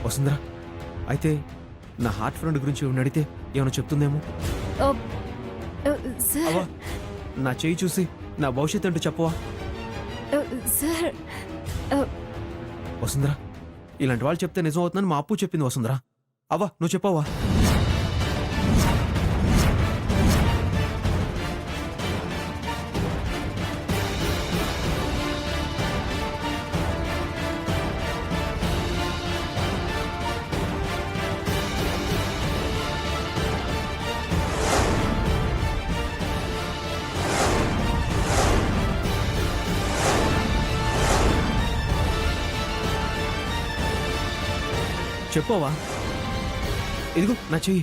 వసుంధరా, అయితే నా heart friend గురించి అడిగితే ఏమైనా చెప్తుందేమో. సార్ అవ్వా, నా చేయి చూసి నా భవిష్యత్తు అంటూ చెప్పవా? సార్ వసుంధరా, ఇలాంటి వాళ్ళు చెప్తే నిజం అవుతుందని మా అప్పు చెప్పింది. వసుంధరా, అవ్వా నువ్వు చెప్పవా? చెప్పవా? ఇదిగో నా చెయ్యి.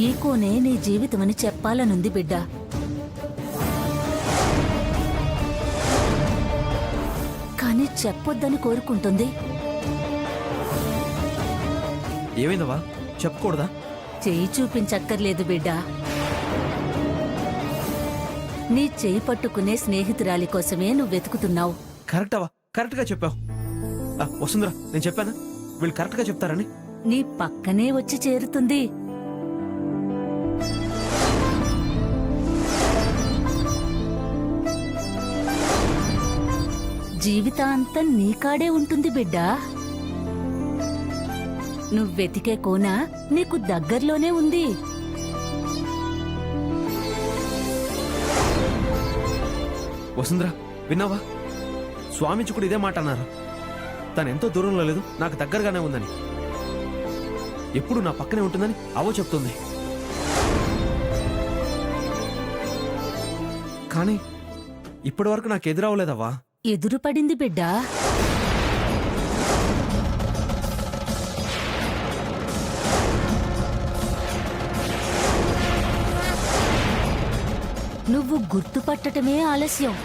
ఈకోనే నీ జీవితమని చెప్పాలనుంది బిడ్డ. కాని చెప్పొద్దని కోరుకుంటుంది. ఏమైందవా? చెప్పకూడదా? చెయ్యి చూపించక్కర్లేదు బిడ్డ. నీ చెయ్యి పట్టుకునే స్నేహితురాలి కోసమే నువ్వు వెతుకుతున్నావు. కరెక్ట్ అవ్వా, కరెక్ట్గా చెప్పావు. వసుంధరా, నేను చెప్పానా వీళ్ళు కరెక్ట్గా చెప్తారని? నీ పక్కనే వచ్చి చేరుతుంది. జీవితాంతం నీకాడే ఉంటుంది బిడ్డ. నువ్వెతికే కోన నీకు దగ్గర్లోనే ఉంది. వసుంధరా, విన్నావా? స్వామిజీ కూడా ఇదే మాట అన్నారు. తను ఎంతో దూరంలో లేదు, నాకు దగ్గరగానే ఉందని, ఎప్పుడు నా పక్కనే ఉంటుందని అవో చెప్తుంది. కానీ ఇప్పటి వరకు నాకు ఎదురవ్వలేదవ్వా. ఎదురుపడింది బిడ్డ. నువ్వు గుర్తుపట్టటమే ఆలస్యం.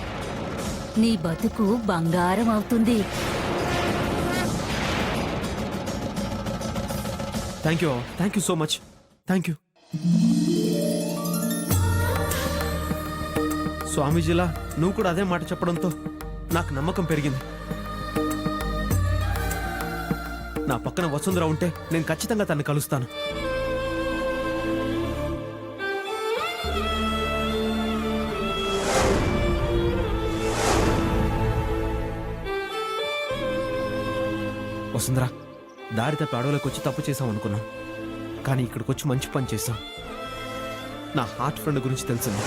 నీ బతుకు బంగారం అవుతుంది. Thank you so much. Thank you. స్వామీజీలా నువ్వు కూడా అదే మాట చెప్పడంతో నాకు నమ్మకం పెరిగింది. నా పక్కన వసుంధర ఉంటే నేను ఖచ్చితంగా తన్ని కలుస్తాను. వసుంధరా, దారి తప్పి అడవులకు వచ్చి తప్పు చేసాం అనుకున్నాం, కానీ ఇక్కడికి వచ్చి మంచి పని చేశాం. నా హార్ట్ ఫ్రెండ్ గురించి తెలిసింది.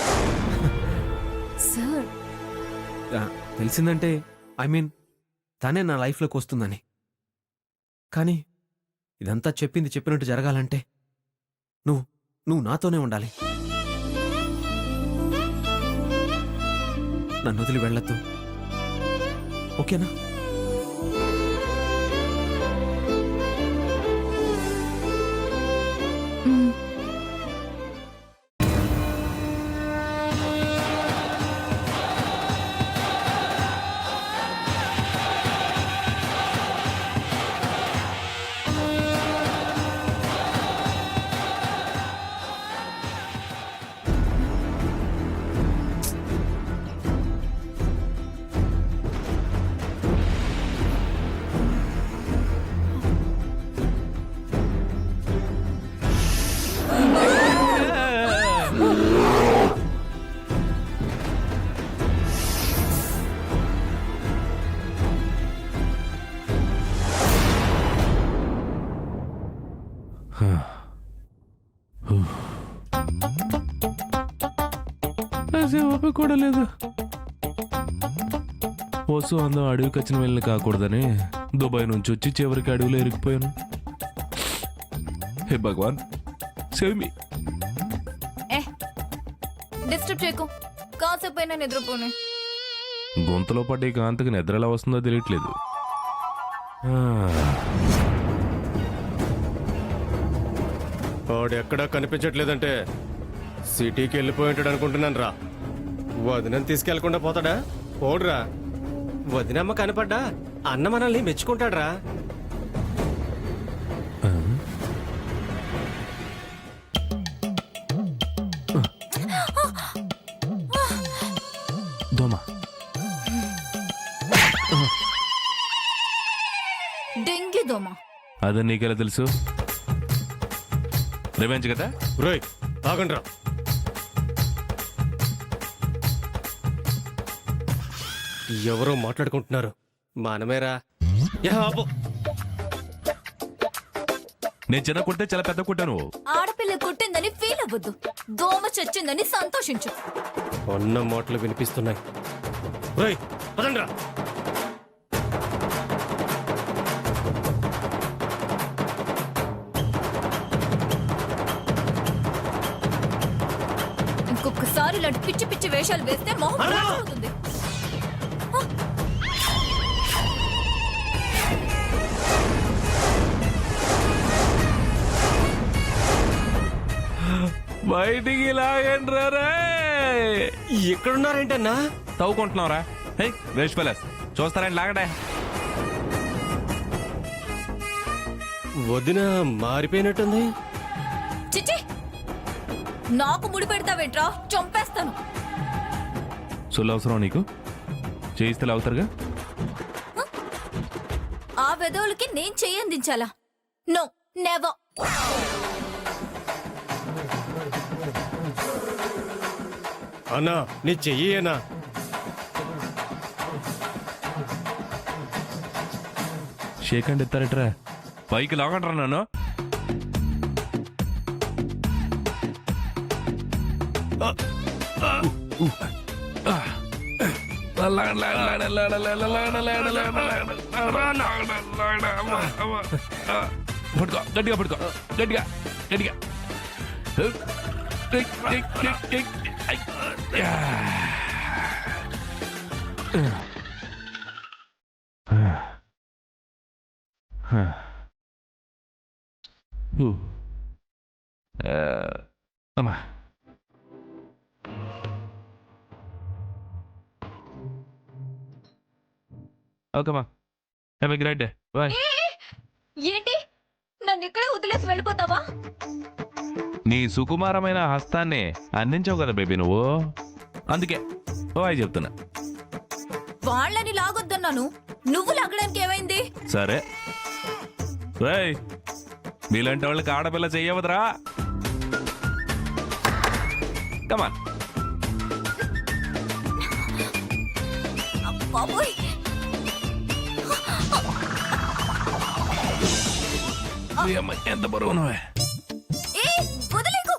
సార్ తెలిసిందంటే ఐ మీన్ తనే నా లైఫ్లోకి వస్తుందని. కానీ ఇదంతా చెప్పినట్టు జరగాలంటే నువ్వు నాతోనే ఉండాలి. నన్ను వదిలి వెళ్ళొద్దు, ఓకేనా? ఓపిక కూడా లేదు. వసు అందం అడవికి వచ్చిన వెళ్ళని కాకూడదని దుబాయ్ నుంచి వచ్చి చివరికి అడవిలో ఇరికిపోయాను. హే భగవాన్, సేవ్ మీ. డిస్టర్బ్ చేయకు, కాసేపు అయినా నిద్రపోను. గొంతులో పడ్డ ఈ కాంతకి నిద్ర ఎలా వస్తుందో తెలియట్లేదు. వాడు ఎక్కడా కనిపించట్లేదంటే సిటీకి వెళ్ళిపోయి ఉంటాడు అనుకుంటున్నాను రా. వదినని తీసుకెళ్లకుండా పోతాడా? పోడురా. వదినమ్మ కనపడ్డా అన్న మనల్ని మెచ్చుకుంటాడ్రా. దోమ నకిలీ దోమ. అదే నీకెలా తెలుసు? రివెంజ్ కదా? రోయ్ ఆగండ్రా. ఎవరో మాట్లాడుకుంటున్నారు. మనమేరా. యా బాబు. నేను చిన్న కొడితే చాలా పెద్ద కొట్టాను. ఆడపిల్ల కొట్టిందని ఫీల్ అవ్వద్దు, దోమ చచ్చిందని సంతోషించు. అన్న మాటలు వినిపిస్తున్నాయి. రోయ్ పదండ్రా. ఇంకొకసారి ఇలాంటి పిచ్చి పిచ్చి వేషాలు వేస్తే మొహం అవుతుంది. బయటికి లాగండి రే. ఎక్కడున్నారేంటన్నా? తవ్వుకుంటున్నావురా? హే వేస్ట్ ఫెలస్, చూస్తారండి లాగడే. వదిన మారిపోయినట్టుంది. చిచ్చి, నాకు ముడి పెడతావేంట్రా? చంపేస్తాను. సొల్లు అవసరం నీకు? చేయిస్తే లాగుతారుగా. ఆ వెధవులకి నేను చెయ్యందించాలా? No, never. అన్నా నీ చెయ్యేనా? Shake hand ఎత్తారట్రా. పైకి లాగండ్రా నన్ను. పడుకో, గట్టిగా పడుకో, గట్టిగా గట్టిగా. అమ్మా ఓకేమా, have a great day, bye. ఏంటి, నన్ను ఇక్కడే వదిలేసి వెళ్ళిపోతావా? నీ సుకుమారమైన హస్తాన్ని అందించావు కదా బేబీ నువ్వు, అందుకే బాయ్ చెప్తున్నా. వాళ్ళని లాగొద్దన్నాను, నువ్వు లాగడానికి ఏమైంది? సరే రేయ్, మీలాంటి వాళ్ళకి ఆడపిల్ల చెయ్యవద్దురా. కమాన్. బాబోయ్, ఎంత బరువు నువ్వే. వదిలేకు,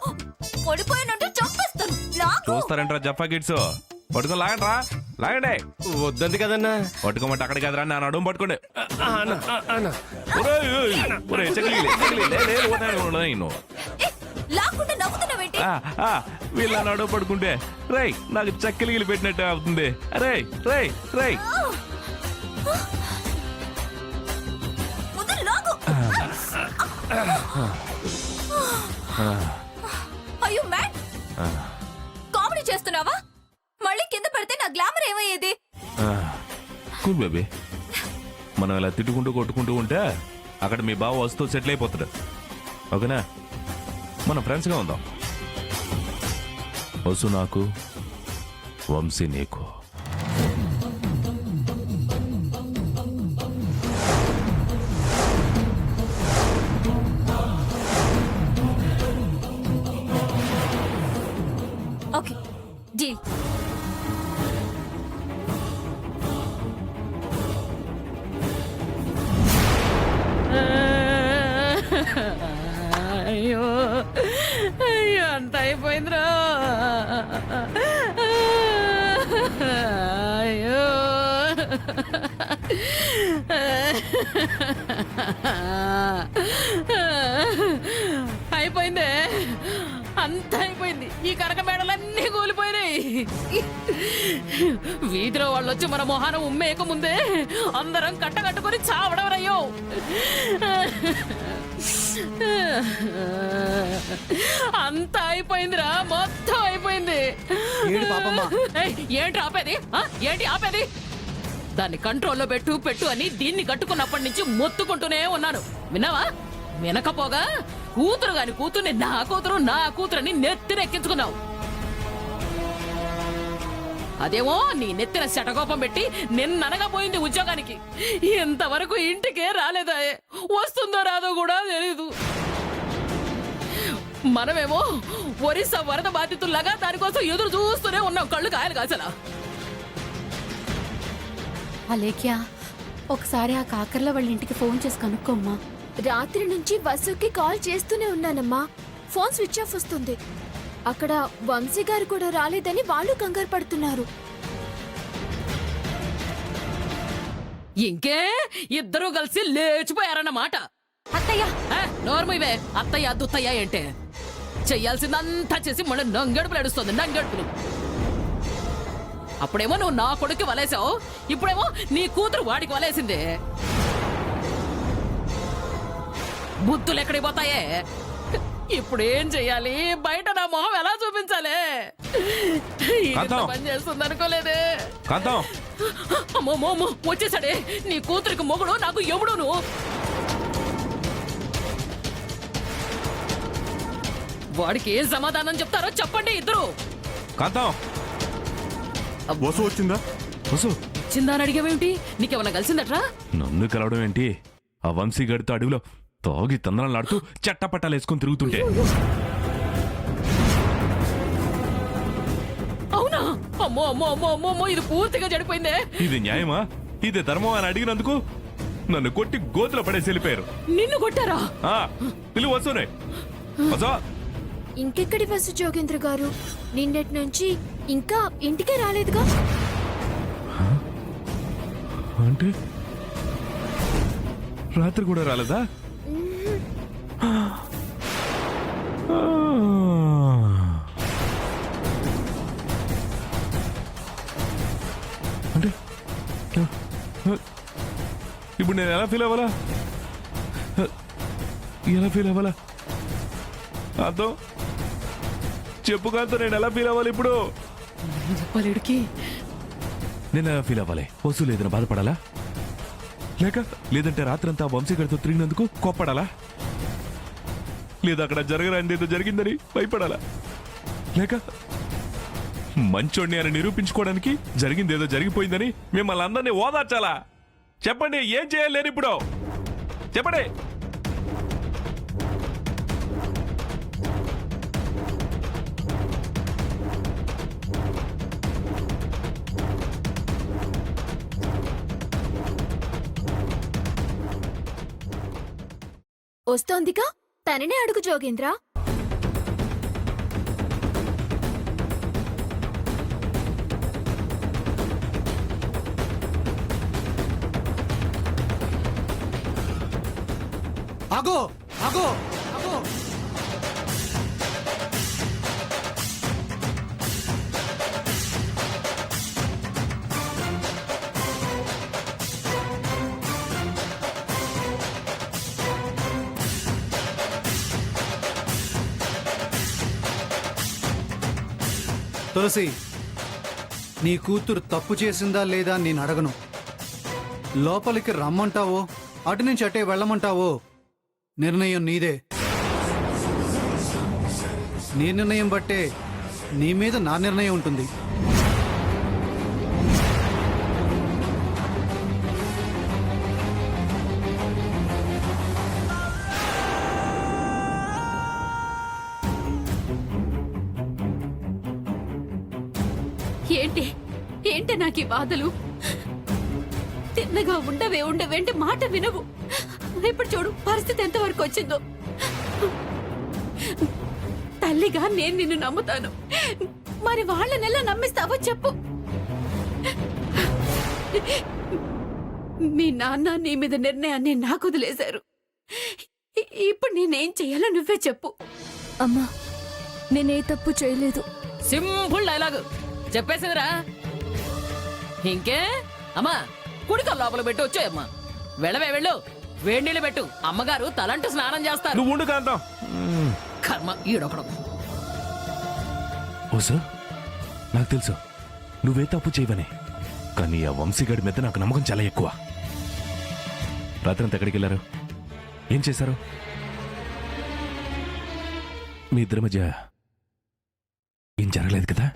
పడిపోయినట్టు చంపేస్తాను. లాగు. చూస్తారంటారా జఫా కిడ్స్? పట్టుకొని లాగండి, లాగండి. వద్దంది కదన్నా. పట్టుకోమంటే అక్కడికి కదరా, నా నడుము పట్టుకోండి. లాక్కుంటే నవ్వుతున్నావేంటి? వీళ్ళ నడుము పడుకుంటే రై నాకు చక్కలిగిలి పెట్టినట్టు అవుతుంది. రై రై రై. ముందు లాగు. అయ్యో మ్యాన్, కామెడీ చేస్తున్నావా? మళ్ళీ కింద పడితే నా గ్లామర్ ఏమయ్యేది? కూల్ బేబీ, మనం ఇలా తిట్టుకుంటూ కొట్టుకుంటూ ఉంటే అక్కడ మీ బావ వస్తూ సెటిల్ అయిపోతాడు. ఓకేనా? మనం ఫ్రెండ్స్గా ఉందాం. వసు నాకు, వంశీ నీకు. Okay, deal. అయ్యో అయ్యో, అంత అయిపోయిందిరా. అయ్యో అయిపోయిందే, అంత అయిపోయింది. ఈ కనక మేడలన్నీ కూలిపోయినాయి. వీధిలో వాళ్ళు వచ్చి మన మొహాన ఉమ్మేయక ముందే అందరం కట్టకట్టుకొని చావడం రయ్యో. అంత అయిపోయిందిరా, మొత్తం అయిపోయింది. ఏంటి ఆపేది? ఏంటి ఆపేది? దాన్ని కంట్రోల్లో పెట్టు పెట్టు అని దీన్ని కట్టుకున్నప్పటి నుంచి మొత్తుకుంటూనే ఉన్నాను. విన్నావా? వినకపోగా కూతురు గాని కూతుర్ని నా కూతురు నా కూతురని నెత్తినెక్కించుకున్నావు. అదేమో నీ నెత్తిన శటకోపం పెట్టి నిన్ననగా పోయింది ఉద్యోగానికి. ఇంతవరకు ఇంటికే రాలేదా? వస్తుందో రాదో కూడా తెలీదు. మనమేమో ఒరిస్సా వరద బాధితుల్లాగా దానికోసం ఎదురు చూస్తూనే ఉన్నాం, కళ్ళు కాయలు కాసలా. అలేఖ్య, ఒకసారి ఆ కాకర్ల వాళ్ళ ఇంటికి ఫోన్ చేసి కనుక్కోమ్మా. రాత్రి నుంచి వసుకి కాల్ చేస్తూనే ఉన్నానమ్మా. ఫోన్ స్విచ్ ఆఫ్ వస్తుంది. అక్కడ వంశీ గారు కూడా రాలేదని వాళ్ళు కంగారు పడుతున్నారు. ఇంకే ఇద్దరూ కలిసి లేచిపోయారన్నమాట. అత్తయ్య, నోర్మయ్యవే, అత్తయ్య దుత్తయ్య ఏంటే? చెయ్యాల్సిందంతా చేసి మన నంగడుపులు ఎడుస్తుంది, నంగడుపులు. అప్పుడేమో నువ్వు నా కొడుకు వలేసావు, ఇప్పుడేమో నీ కూతురు వాడికి వలేసిందే. బుద్ధులు ఎక్కడికి పోతాయే? ఇప్పుడేం చెయ్యాలి? బయట నా మొహం ఎలా చూపించాలి? కాంతం. పని చేస్తుంది అనుకోలేదే. కాంతం, అమ్మో మోమో వచ్చేసాడే నీ కూతురికి మొగుడు, నాకు ఎముడు. నువ్వు వాడికి ఏం సమాధానం చెప్తారో చెప్పండి ఇద్దరు. కాంతం. వసు వచ్చిందా? వసు చిందాని అడిగావేమిటి? నీకేమన్నా కలిసిందట్రా? నన్ను కలవడం ఏంటి? ఆ వంశీ గడితో అడవిలో తాగి తందనాలాడుతూ చట్టపట్టాలు వేసుకుని తిరుగుతుంటే. అవునా? అమ్మో అమ్మో అమ్మో అమ్మో అమ్మో, ఇది పూర్తిగా చెడిపోయిందే. ఇది న్యాయమా? ఇది ధర్మం అని అడిగినందుకు నన్ను కొట్టి గోతులో పడేసి వెళ్ళిపోయారు. నిన్ను కొట్టారా? పిలువు వసునే. వసు. ఇంకెక్కడి వసు జోగేంద్ర గారు? నిన్నటి నుంచి ఇంకా ఇంటికే రాలేదుగా. అంటే రాత్రి కూడా రాలేదా? అంటే ఇప్పుడు నేను ఎలా ఫీల్ అవ్వాలా? ఎలా ఫీల్ అవ్వాలా? అర్థం చెప్పు కాదు, నేను ఎలా ఫీల్ అవ్వాలి ఇప్పుడు? చెప్పలేడికి నేను ఎలా ఫీల్ అవ్వాలి? వసూలు లేదని బాధపడాలా? లేదంటే రాత్రంతా వంశీగడితో తిరిగినందుకు కోప్పడాలా? లేదా అక్కడ జరగరాందేదో జరిగిందని భయపడాలా? లేక మంచోడిని అని నిరూపించుకోవడానికి జరిగిందేదో జరిగిపోయిందని మిమ్మల్ని అందరినీ ఓదార్చాలా? చెప్పండి, ఏం చేయాలి నేను ఇప్పుడు? చెప్పండి. వస్తోందిగా, తననే అడుగు జోగేంద్ర. ఆగో ఆగో ఆగో. తులసి, నీ కూతురు తప్పు చేసిందా లేదా అని నేను అడగను. లోపలికి రమ్మంటావో అటు నుంచి అటే వెళ్ళమంటావో నిర్ణయం నీదే. నీ నిర్ణయం బట్టే నీ మీద నా నిర్ణయం ఉంటుంది. ఏంటి ఏంటి నాకు ఈ బాధలు? తిన్నగా ఉండవే అంటే మాట వినవు. ఇప్పుడు చూడు పరిస్థితి ఎంతవరకు వచ్చిందో. తల్లిగా నేను నిన్ను నమ్ముతాను, మరి వాళ్ళనెలా నమ్మిస్తావో చెప్పు. మీ నాన్న నీ మీద నిర్ణయాన్ని నాకు వదిలేశారు. ఇప్పుడు నేనేం చెయ్యాలో నువ్వే చెప్పు. అమ్మా, నేనే తప్పు చేయలేదు. సింపుల్ డైలాగ్ చెప్పేసిందిరా. ఇంకే అమ్మా, కుడిక లోపల పెట్టి వచ్చాయమ్మా. వెళ్ళవే వెళ్ళు, వేడి నీళ్ళు పెట్టు. అమ్మగారు తలంటూ స్నానం చేస్తారు. నువ్వు ఉండు కాంతం. కర్మ ఈడొకడు. ఓ సార్, నాకు తెలుసు నువ్వే తప్పు చేయవని, కానీ ఆ వంశీగాడి మీద నాకు నమ్మకం చాలా ఎక్కువ. రాత్రంతా ఎక్కడికి వెళ్ళారు? ఏం చేశారు? మీ ఇద్దరి మధ్య ఏం జరగలేదు కదా?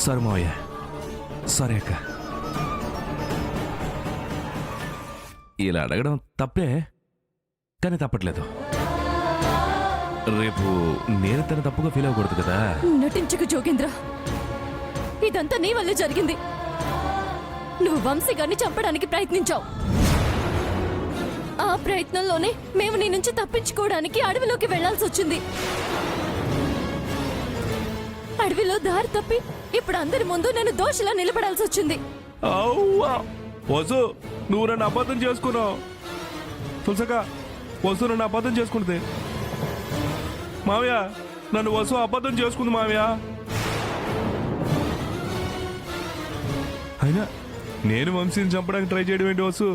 సారీ మావయ్య, సారీ అక్క. ఇలా అడగడం తప్పే, కానీ తప్పట్లేదు. రేపు నేను తన తప్పుగా ఫీల్ అవ్వకూడదు కదా. నటించకు జోగేంద్ర, ఇదంతా నీ వల్లే జరిగింది. నువ్వు వంశీ గారిని చంపడానికి ప్రయత్నించావు. ఆ ప్రయత్నంలోనే మేము నీ నుంచి తప్పించుకోవడానికి అడవిలోకి వెళ్లాల్సి వచ్చింది. అడవిలో దారి తప్పి ఇప్పుడు అందరి ముందు నేను దోషిలా నిలబడాల్సి వచ్చింది. అవ్వా వసు, నువ్వు నన్ను అబద్ధం చేసుకున్నావు. తులసక, వసు నన్ను అబద్ధం చేసుకుంటే మావయ్య, నన్ను వసు అబద్ధం చేసుకుంది మావయ్య. అయినా నేను వంశీని చంపడానికి ట్రై చేయడం ఏంటి వసు?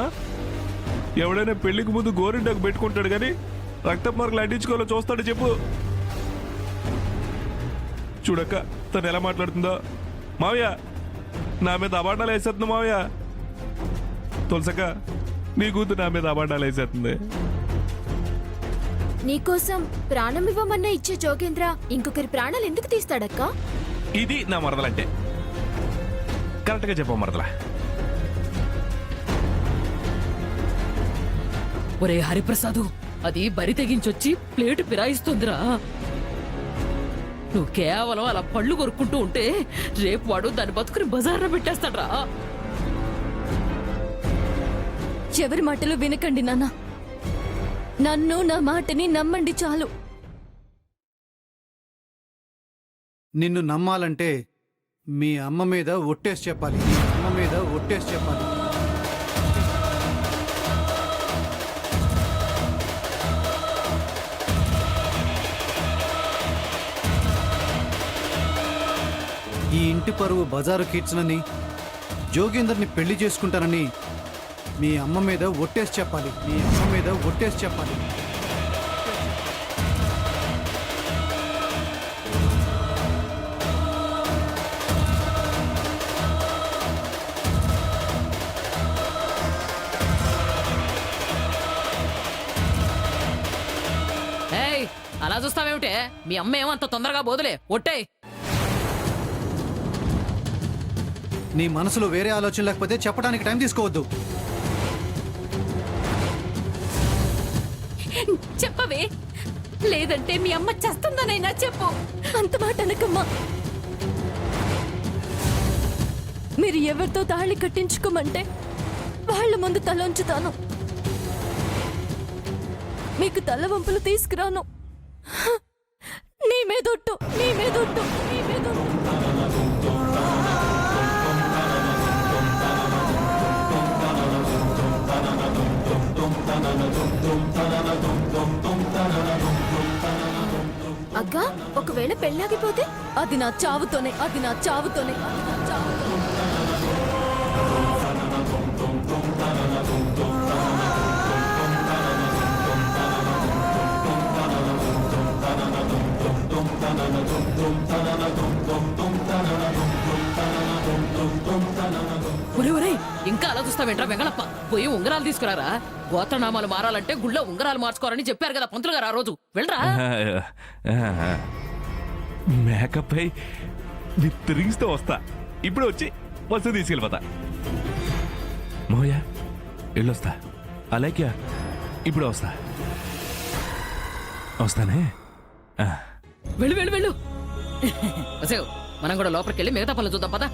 ఆ? ఎవడైనా పెళ్లికి ముందు గోరింటాకు పెట్టుకుంటాడు కానీ రక్త మార్కులు అంటించుకోవాలో చూస్తాడు చెప్పు. చూడక్క తను ఎలా మాట్లాడుతుందో. మావయ్య, నా మీద అబాండాలు వేసేస్తుంది మావయ్య. తులసక్క, నీ కూతురు నా మీద అబాండాలు వేసేస్తుంది. నీకోసం ప్రాణం ఇవ్వమన్నా ఇచ్చే జోగేంద్ర ఇంకొకరి ప్రాణాలు ఎందుకు తీస్తాడక్కా? ఇది నా మరదలంటే. కరెక్ట్గా చెప్పు మరదలా. ఒరే హరిప్రసాదు, అది బరి తెగించొచ్చి ప్లేటు ఫిరాయిస్తుందిరా. నువ్వు కేవలం అలా పళ్ళు కొరుక్కుంటూ ఉంటే రేపు వాడు దాన్ని బతుకుని బజార్లో పెట్టేస్తాడ్రా. ఎవరి మాటలు వినకండి నాన్న, నన్ను నా మాటని నమ్మండి చాలు. నిన్ను నమ్మాలంటే మీ అమ్మ మీద ఒట్టేసి చెప్పాలి. మీ అమ్మ మీద ఒట్టేసి చెప్పాలి. ఈ ఇంటి పరువు బజారు కీర్చనని, జోగేందర్ని పెళ్లి చేసుకుంటానని మీ అమ్మ మీద ఒట్టేసి చెప్పాలి. మీ అమ్మ మీద ఒట్టేసి చెప్పాలి. ఏయ్, అలా చూస్తావేమిటే? మీ అమ్మ ఏమో అంత తొందరగా బోదులే, ఒట్టే. నీ మనసులో వేరే ఆలోచన లేకపోతే చెప్పడానికి టైం తీసుకోవద్దు. చెప్పవే, లేదంటే మీ అమ్మ చేస్తుందనైనా చెప్పు. అంత మాట అనకమ్మా. మీరు ఎవరితో తాళి కట్టించుకోమంటే వాళ్ళ ముందు తల ఉంచుతాను. మీకు తల వంపులు తీసుకురాను. నీ మీదొట్టు, నీ మీదొట్టు, నీ మీదొట్టు. అక్క, ఒకవేళ పెళ్ళాగిపోతే అది నా చావుతోనే, అది నా చావుతోనే, అది నా చావుతోనే. ఒరే ఒరే, ఇంకా అలా చూస్తావేంట్రా వెంగళప్ప? పోయి ఉంగరాలు తీసుకురారా. గోత్రనామాలు మారాలంటే గుళ్ళో ఉంగరాలు మార్చుకోవాలని చెప్పారు కదా పంతులు గారు ఆ రోజు. వెళ్ళరా. మేకప్ అయి విత్ రింగ్స్ తో వస్తా. ఇప్పుడు వచ్చి వస్తు తీసుకెళ్ళిపోతా. మోయా వెళ్ళొస్తా. అలాగే ఇప్పుడు వస్తా. వస్తానే. వెళ్ళు వెళ్ళు వెళ్ళు. మనం కూడా లోపలికి వెళ్ళి మిగతా పనులు చూద్దాం పదా.